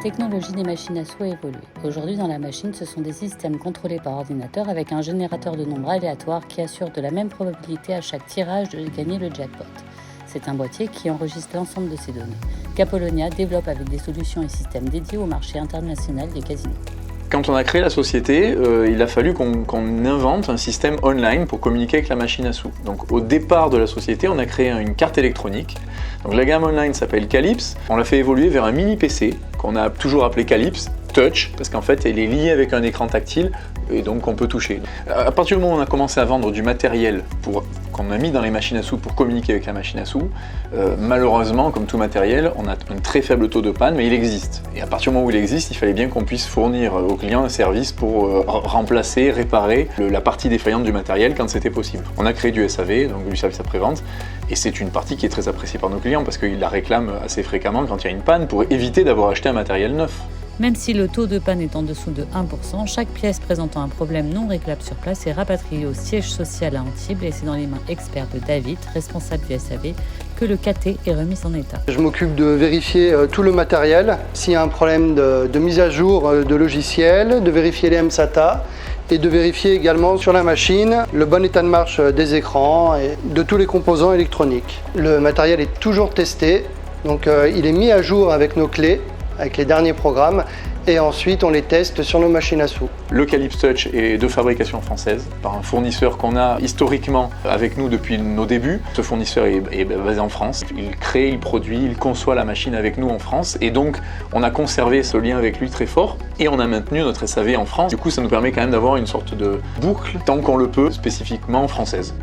technologie des machines à sous a évolué. Aujourd'hui, dans la machine, ce sont des systèmes contrôlés par ordinateur avec un générateur de nombres aléatoires qui assure de la même probabilité à chaque tirage de gagner le jackpot. C'est un boîtier qui enregistre l'ensemble de ces données, qu'Apollonia développe avec des solutions et systèmes dédiés au marché international des casinos. Quand on a créé la société, il a fallu qu'on invente un système online pour communiquer avec la machine à sous. Donc au départ de la société, on a créé une carte électronique. Donc la gamme online s'appelle Calypse. On l'a fait évoluer vers un mini PC qu'on a toujours appelé Calypse Touch, parce qu'en fait elle est liée avec un écran tactile et donc on peut toucher. À partir du moment où on a commencé à vendre du matériel qu'on a mis dans les machines à sous pour communiquer avec la machine à sous, malheureusement, comme tout matériel, on a un très faible taux de panne, mais il existe. Et à partir du moment où il existe, il fallait bien qu'on puisse fournir aux clients un service pour remplacer, réparer la partie défaillante du matériel quand c'était possible. On a créé du SAV, donc du service après-vente, et c'est une partie qui est très appréciée par nos clients parce qu'ils la réclament assez fréquemment quand il y a une panne pour éviter d'avoir acheté un matériel neuf. Même si le taux de panne est en dessous de 1%, chaque pièce présentant un problème non réglable sur place est rapatriée au siège social à Antibes et c'est dans les mains expertes de David, responsable du SAV, que le KT est remis en état. Je m'occupe de vérifier tout le matériel, s'il y a un problème de mise à jour de logiciel, de vérifier les MSATA et de vérifier également sur la machine le bon état de marche des écrans et de tous les composants électroniques. Le matériel est toujours testé, donc il est mis à jour avec nos clés, avec les derniers programmes, et ensuite on les teste sur nos machines à sous. Le Calypse Touch est de fabrication française, par un fournisseur qu'on a historiquement avec nous depuis nos débuts. Ce fournisseur est basé en France. Il crée, il produit, il conçoit la machine avec nous en France, et donc on a conservé ce lien avec lui très fort, et on a maintenu notre SAV en France. Du coup, ça nous permet quand même d'avoir une sorte de boucle, tant qu'on le peut, spécifiquement française.